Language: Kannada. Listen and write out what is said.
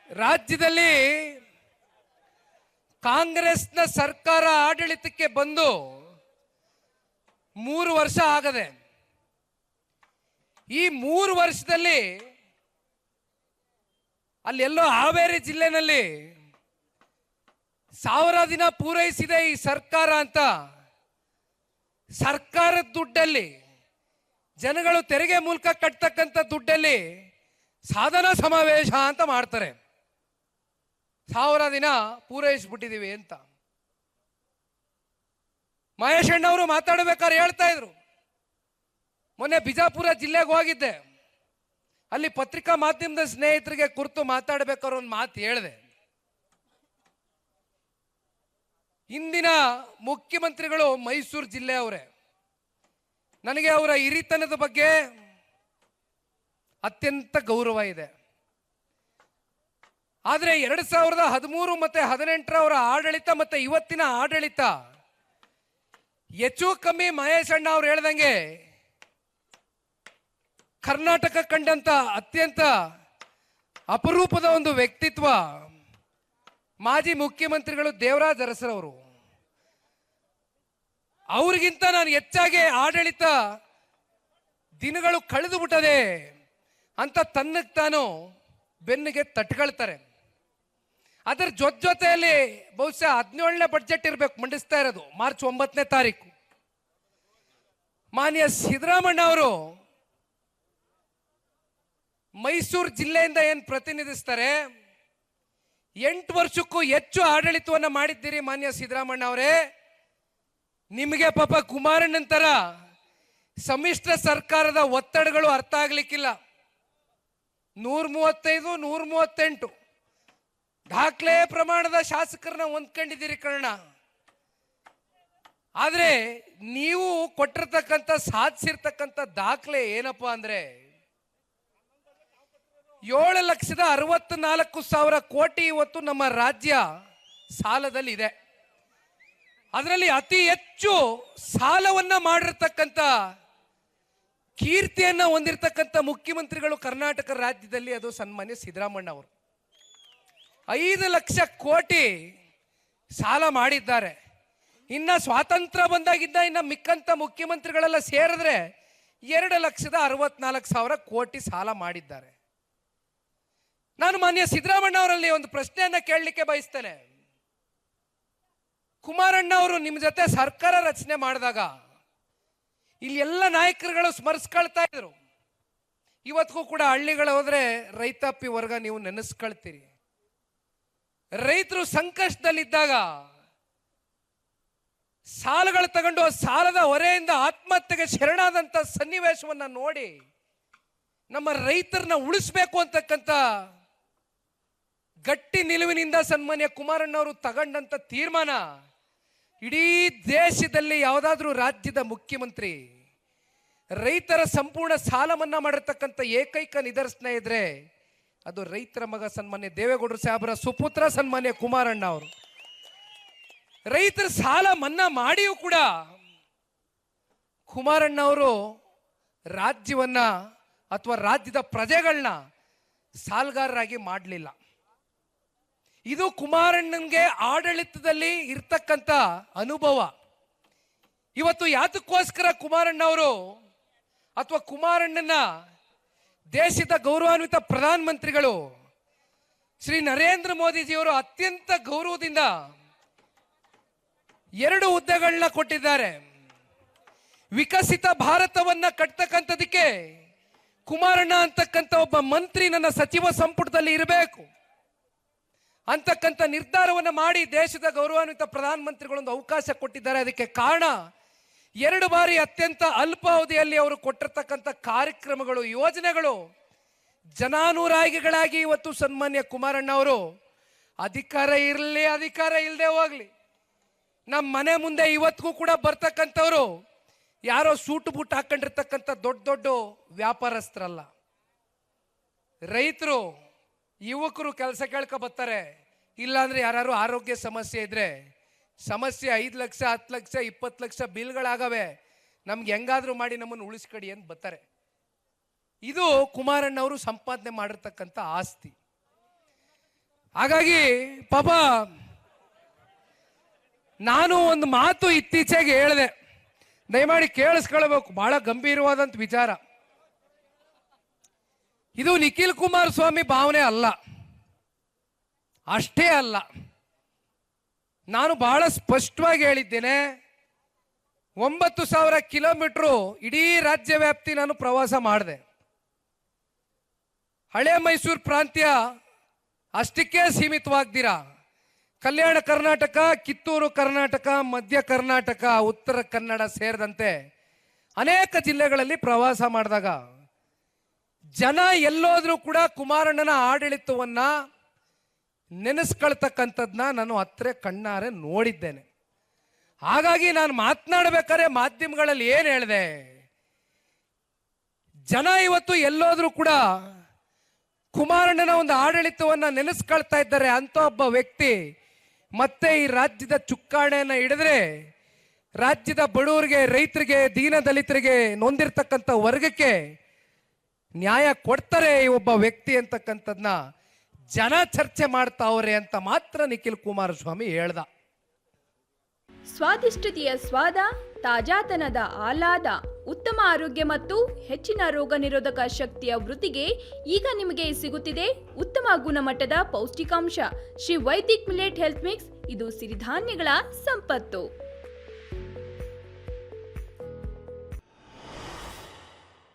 ರಾಜ್ಯದಲ್ಲಿ ಕಾಂಗ್ರೆಸ್ನ ಸರ್ಕಾರ ಆಡಳಿತಕ್ಕೆ ಬಂದು 3 ವರ್ಷ ಆಗದೆ. ಈ 3 ವರ್ಷದಲ್ಲಿ ಅಲ್ಲೆಲ್ಲೋ ಹಾವೇರಿ ಜಿಲ್ಲೆನಲ್ಲಿ 1000 ದಿನ ಪೂರೈಸಿದೆ ಈ ಸರ್ಕಾರ ಅಂತ ಸರ್ಕಾರದ ದುಡ್ಡಲ್ಲಿ, ಜನಗಳು ತೆರಿಗೆ ಮೂಲಕ ಕಟ್ತಕ್ಕಂಥ ದುಡ್ಡಲ್ಲಿ ಸಾಧನಾ ಸಮಾವೇಶ ಅಂತ ಮಾಡ್ತಾರೆ. 1000 ದಿನ ಪೂರೈಸಿಬಿಟ್ಟಿದೀವಿ ಅಂತ ಮಹೇಶ್ ಅಣ್ಣವರು ಮಾತಾಡಬೇಕಾದ್ರೆ ಹೇಳ್ತಾ ಇದ್ರು. ಮೊನ್ನೆ ಬಿಜಾಪುರ ಜಿಲ್ಲೆಗೆ ಹೋಗಿದ್ದೆ. ಅಲ್ಲಿ ಪತ್ರಿಕಾ ಮಾಧ್ಯಮದ ಸ್ನೇಹಿತರಿಗೆ ಕುರಿತು ಮಾತಾಡಬೇಕಾದ್ರೆ ಒಂದು ಮಾತು ಹೇಳಿದೆ. ಇಂದಿನ ಮುಖ್ಯಮಂತ್ರಿಗಳು ಮೈಸೂರು ಜಿಲ್ಲೆಯವರೇ. ನನಗೆ ಅವರ ಹಿರಿತನದ ಬಗ್ಗೆ ಅತ್ಯಂತ ಗೌರವ ಇದೆ. ಆದರೆ 2013 ಮತ್ತು 2018 ಅವರ ಆಡಳಿತ ಮತ್ತು ಇವತ್ತಿನ ಆಡಳಿತ ಹೆಚ್ಚು ಕಮ್ಮಿ ಮಹೇಶ್ ಅಣ್ಣ ಅವ್ರು ಹೇಳ್ದಂಗೆ ಕರ್ನಾಟಕ ಕಂಡಂತ ಅತ್ಯಂತ ಅಪರೂಪದ ಒಂದು ವ್ಯಕ್ತಿತ್ವ ಮಾಜಿ ಮುಖ್ಯಮಂತ್ರಿಗಳು ದೇವರಾಜ್ ಅರಸರವರು. ಅವ್ರಿಗಿಂತ ನಾನು ಹೆಚ್ಚಾಗಿ ಆಡಳಿತ ದಿನಗಳು ಕಳೆದು ಬಿಟ್ಟದೆ ಅಂತ ತನ್ನಕ್ಕೆ ತಾನು ಬೆನ್ನಿಗೆ ತಟ್ಕೊಳ್ತಾರೆ. ಅದರ ಜೊತೆಯಲ್ಲಿ ಬಹುಶಃ 17ನೇ ಬಡ್ಜೆಟ್ ಇರಬೇಕು ಮಂಡಿಸ್ತಾ ಇರೋದು, ಮಾರ್ಚ್ 9ನೇ ತಾರೀಕು. ಮಾನ್ಯ ಸಿದ್ದರಾಮಣ್ಣ ಅವರು ಮೈಸೂರು ಜಿಲ್ಲೆಯಿಂದ ಏನು ಪ್ರತಿನಿಧಿಸ್ತಾರೆ, 8 ವರ್ಷಕ್ಕೂ ಹೆಚ್ಚು ಆಡಳಿತವನ್ನು ಮಾಡಿದ್ದೀರಿ ಮಾನ್ಯ ಸಿದ್ದರಾಮಣ್ಣ ಅವರೇ. ನಿಮಗೆ ಪಾಪ ಕುಮಾರಣ್ಣನ ತರ ಸಮ್ಮಿಶ್ರ ಸರ್ಕಾರದ ಒತ್ತಡಗಳು ಅರ್ಥ ಆಗ್ಲಿಕ್ಕಿಲ್ಲ. 135, 138 ದಾಖಲೆ ಪ್ರಮಾಣದ ಶಾಸಕರನ್ನ ಹೊಂದ್ಕೊಂಡಿದ್ದೀರಿ ಕರ್ಣ. ಆದ್ರೆ ನೀವು ಕೊಟ್ಟಿರ್ತಕ್ಕಂಥ ಸಾಧಿಸಿರ್ತಕ್ಕಂಥ ದಾಖಲೆ ಏನಪ್ಪಾ ಅಂದ್ರೆ 7,64,000 ಕೋಟಿ ಇವತ್ತು ನಮ್ಮ ರಾಜ್ಯ ಸಾಲದಲ್ಲಿ ಇದೆ. ಅದರಲ್ಲಿ ಅತಿ ಹೆಚ್ಚು ಸಾಲವನ್ನ ಮಾಡಿರ್ತಕ್ಕಂಥ ಕೀರ್ತಿಯನ್ನ ಹೊಂದಿರತಕ್ಕಂಥ ಮುಖ್ಯಮಂತ್ರಿಗಳು ಕರ್ನಾಟಕ ರಾಜ್ಯದಲ್ಲಿ ಅದು ಸನ್ಮಾನ್ಯ ಸಿದ್ದರಾಮಣ್ಣ ಅವರು. 5 ಲಕ್ಷ ಕೋಟಿ ಸಾಲ ಮಾಡಿದ್ದಾರೆ. ಇನ್ನ ಸ್ವಾತಂತ್ರ್ಯ ಬಂದಾಗಿದ್ದ ಇನ್ನ ಮಿಕ್ಕಂತ ಮುಖ್ಯಮಂತ್ರಿಗಳೆಲ್ಲ ಸೇರಿದ್ರೆ 2,64,000 ಕೋಟಿ ಸಾಲ ಮಾಡಿದ್ದಾರೆ. ನಾನು ಮಾನ್ಯ ಸಿದ್ದರಾಮಣ್ಣ ಅವರಲ್ಲಿ ಒಂದು ಪ್ರಶ್ನೆಯನ್ನ ಕೇಳಲಿಕ್ಕೆ ಬಯಸ್ತೇನೆ. ಕುಮಾರಣ್ಣ ಅವರು ನಿಮ್ಮ ಜೊತೆ ಸರ್ಕಾರ ರಚನೆ ಮಾಡಿದಾಗ ಇಲ್ಲಿ ಎಲ್ಲ ನಾಯಕರುಗಳು ಸ್ಮರಿಸ್ಕೊಳ್ತಾ ಇದ್ರು. ಇವತ್ತಿಗೂ ಕೂಡ ಹಳ್ಳಿಗಳು ಹೋದ್ರೆ ರೈತಾಪಿ ವರ್ಗ ನೀವು ನೆನೆಸ್ಕೊಳ್ತೀರಿ. ರೈತರು ಸಂಕಷ್ಟದಲ್ಲಿದ್ದಾಗ ಸಾಲಗಳು ತಗೊಂಡು ಸಾಲದ ಹೊರೆಯಿಂದ ಆತ್ಮಹತ್ಯೆಗೆ ಶರಣಾದಂತ ಸನ್ನಿವೇಶವನ್ನ ನೋಡಿ ನಮ್ಮ ರೈತರನ್ನ ಉಳಿಸ್ಬೇಕು ಅಂತಕ್ಕಂಥ ಗಟ್ಟಿ ನಿಲುವಿನಿಂದ ಸನ್ಮಾನ್ಯ ಕುಮಾರಣ್ಣ ಅವರು ತಗೊಂಡಂತ ತೀರ್ಮಾನ ಇಡೀ ದೇಶದಲ್ಲಿ ಯಾವುದಾದ್ರೂ ರಾಜ್ಯದ ಮುಖ್ಯಮಂತ್ರಿ ರೈತರ ಸಂಪೂರ್ಣ ಸಾಲ ಮನ್ನಾ ಮಾಡಿರ್ತಕ್ಕಂಥ ಏಕೈಕ ನಿದರ್ಶನ ಇದ್ರೆ ಅದು ರೈತರ ಮಗ ಸನ್ಮಾನ್ಯ ದೇವೇಗೌಡರು ಸಾಹೇಬರ ಸುಪುತ್ರ ಸನ್ಮಾನ್ಯ ಕುಮಾರಣ್ಣ ಅವರು. ರೈತರ ಸಾಲ ಮನ್ನಾ ಮಾಡಿಯೂ ಕೂಡ ಕುಮಾರಣ್ಣ ಅವರು ರಾಜ್ಯವನ್ನ ಅಥವಾ ರಾಜ್ಯದ ಪ್ರಜೆಗಳನ್ನ ಸಾಲಗಾರರಾಗಿ ಮಾಡಲಿಲ್ಲ. ಇದು ಕುಮಾರಣ್ಣನ್ಗೆ ಆಡಳಿತದಲ್ಲಿ ಇರ್ತಕ್ಕಂಥ ಅನುಭವ. ಇವತ್ತು ಯಾತಕ್ಕೋಸ್ಕರ ಕುಮಾರಣ್ಣ ಅವರು ಅಥವಾ ಕುಮಾರಣ್ಣನ ದೇಶದ ಗೌರವಾನ್ವಿತ ಪ್ರಧಾನಮಂತ್ರಿಗಳು ಶ್ರೀ ನರೇಂದ್ರ ಮೋದಿಜಿಯವರು ಅತ್ಯಂತ ಗೌರವದಿಂದ 2 ಹುದ್ದೆಗಳನ್ನ ಕೊಟ್ಟಿದ್ದಾರೆ. ವಿಕಸಿತ ಭಾರತವನ್ನ ಕಟ್ತಕ್ಕಂಥದಕ್ಕೆ ಕುಮಾರಣ್ಣ ಅಂತಕ್ಕಂಥ ಒಬ್ಬ ಮಂತ್ರಿ ನನ್ನ ಸಚಿವ ಸಂಪುಟದಲ್ಲಿ ಇರಬೇಕು ಅಂತಕ್ಕಂಥ ನಿರ್ಧಾರವನ್ನು ಮಾಡಿ ದೇಶದ ಗೌರವಾನ್ವಿತ ಪ್ರಧಾನಮಂತ್ರಿಗಳೊಂದು ಅವಕಾಶ ಕೊಟ್ಟಿದ್ದಾರೆ. ಅದಕ್ಕೆ ಕಾರಣ 2 ಬಾರಿ ಅತ್ಯಂತ ಅಲ್ಪಾವಧಿಯಲ್ಲಿ ಅವರು ಕೊಟ್ಟಿರ್ತಕ್ಕಂಥ ಕಾರ್ಯಕ್ರಮಗಳು, ಯೋಜನೆಗಳು ಜನಾನುರಾಗಿಗಳಾಗಿ ಇವತ್ತು ಸನ್ಮಾನ್ಯ ಕುಮಾರಣ್ಣ ಅವರು ಅಧಿಕಾರ ಇರಲಿ ಅಧಿಕಾರ ಇಲ್ಲದೆ ಹೋಗ್ಲಿ ನಮ್ಮ ಮನೆ ಮುಂದೆ ಇವತ್ತಿಗೂ ಕೂಡ ಬರ್ತಕ್ಕಂಥವ್ರು ಯಾರೋ ಸೂಟು ಬೂಟ್ ಹಾಕೊಂಡಿರ್ತಕ್ಕಂಥ ದೊಡ್ಡ ದೊಡ್ಡ ವ್ಯಾಪಾರಸ್ಥರಲ್ಲ. ರೈತರು ಯುವಕರು ಕೆಲಸ ಕೇಳ್ಕೊ ಬರ್ತಾರೆ. ಇಲ್ಲಾಂದ್ರೆ ಯಾರು ಆರೋಗ್ಯ ಸಮಸ್ಯೆ ಇದ್ರೆ ಸಮಸ್ಯೆ 5 ಲಕ್ಷ 10 ಲಕ್ಷ 20 ಲಕ್ಷ ಬಿಲ್ಗಳಾಗವೆ, ನಮ್ಗೆ ಹೆಂಗಾದ್ರೂ ಮಾಡಿ ನಮ್ಮನ್ನು ಉಳಿಸ್ಕಡಿ ಅಂತ ಬರ್ತಾರೆ. ಇದು ಕುಮಾರಣ್ಣ ಅವರು ಸಂಪಾದನೆ ಮಾಡಿರ್ತಕ್ಕಂಥ ಆಸ್ತಿ. ಹಾಗಾಗಿ ಪಾಪ ನಾನು ಒಂದು ಮಾತು ಇತ್ತೀಚೆಗೆ ಹೇಳಿದೆ, ದಯಮಾಡಿ ಕೇಳಿಸ್ಕೊಳ್ಬೇಕು, ಬಹಳ ಗಂಭೀರವಾದಂಥ ವಿಚಾರ. ಇದು ನಿಖಿಲ್ ಕುಮಾರಸ್ವಾಮಿ ಭಾವನೆ ಅಲ್ಲ, ಅಷ್ಟೇ ಅಲ್ಲ. ನಾನು ಬಹಳ ಸ್ಪಷ್ಟವಾಗಿ ಹೇಳಿದ್ದೇನೆ, 9,000 ಕಿಲೋಮೀಟರ್ ಇಡೀ ರಾಜ್ಯ ವ್ಯಾಪ್ತಿ ನಾನು ಪ್ರವಾಸ ಮಾಡಿದೆ. ಹಳೆ ಮೈಸೂರು ಪ್ರಾಂತ್ಯ ಅಷ್ಟಕ್ಕೆ ಸೀಮಿತವಾಗ್ದಿರ ಕಲ್ಯಾಣ ಕರ್ನಾಟಕ, ಕಿತ್ತೂರು ಕರ್ನಾಟಕ, ಮಧ್ಯ ಕರ್ನಾಟಕ, ಉತ್ತರ ಕನ್ನಡ ಸೇರಿದಂತೆ ಅನೇಕ ಜಿಲ್ಲೆಗಳಲ್ಲಿ ಪ್ರವಾಸ ಮಾಡಿದಾಗ ಜನ ಎಲ್ಲೋದ್ರೂ ಕೂಡ ಕುಮಾರಣ್ಣನ ಆಡಳಿತವನ್ನ ನೆನೆಸ್ಕೊಳ್ತಕ್ಕಂಥದ್ದನ್ನ ನಾನು ಹತ್ರ ಕಣ್ಣಾರೆ ನೋಡಿದ್ದೇನೆ. ಹಾಗಾಗಿ ನಾನು ಮಾತನಾಡಬೇಕಾದ್ರೆ ಮಾಧ್ಯಮಗಳಲ್ಲಿ ಏನು ಹೇಳಿದೆ, ಜನ ಇವತ್ತು ಎಲ್ಲೋದ್ರೂ ಕೂಡ ಕುಮಾರಣ್ಣನ ಒಂದು ಆಡಳಿತವನ್ನ ನೆನೆಸ್ಕೊಳ್ತಾ ಇದ್ದಾರೆ ಅಂತ ಒಬ್ಬ ವ್ಯಕ್ತಿ ಮತ್ತೆ ಈ ರಾಜ್ಯದ ಚುಕ್ಕಾಣಿಯನ್ನ ಹಿಡಿದ್ರೆ ರಾಜ್ಯದ ಬಡವರಿಗೆ, ರೈತರಿಗೆ, ದೀನ ದಲಿತರಿಗೆ, ನೊಂದಿರ್ತಕ್ಕಂಥ ವರ್ಗಕ್ಕೆ ನ್ಯಾಯ ಕೊಡ್ತಾರೆ ಈ ಒಬ್ಬ ವ್ಯಕ್ತಿ ಅಂತಕ್ಕಂಥದ್ನ ಜನ ಚರ್ಚೆ ಮಾಡ್ತಾವ್ರೆ ಅಂತ ಮಾತ್ರ ನಿಖಿಲ್ ಕುಮಾರಸ್ವಾಮಿ ಹೇಳ್ದ. ಸ್ವಾದಿಷ್ಟತೆಯ ಸ್ವಾದ, ತಾಜಾತನದ ಆಹ್ಲಾದ, ಉತ್ತಮ ಆರೋಗ್ಯ ಮತ್ತು ಹೆಚ್ಚಿನ ರೋಗ ನಿರೋಧಕ ಶಕ್ತಿಯ ವೃದ್ಧಿಗೆ ಈಗ ನಿಮಗೆ ಸಿಗುತ್ತಿದೆ ಉತ್ತಮ ಗುಣಮಟ್ಟದ ಪೌಷ್ಟಿಕಾಂಶ Shri Vaidik millet health mix. ಇದು ಸಿರಿಧಾನ್ಯಗಳ ಸಂಪತ್ತು.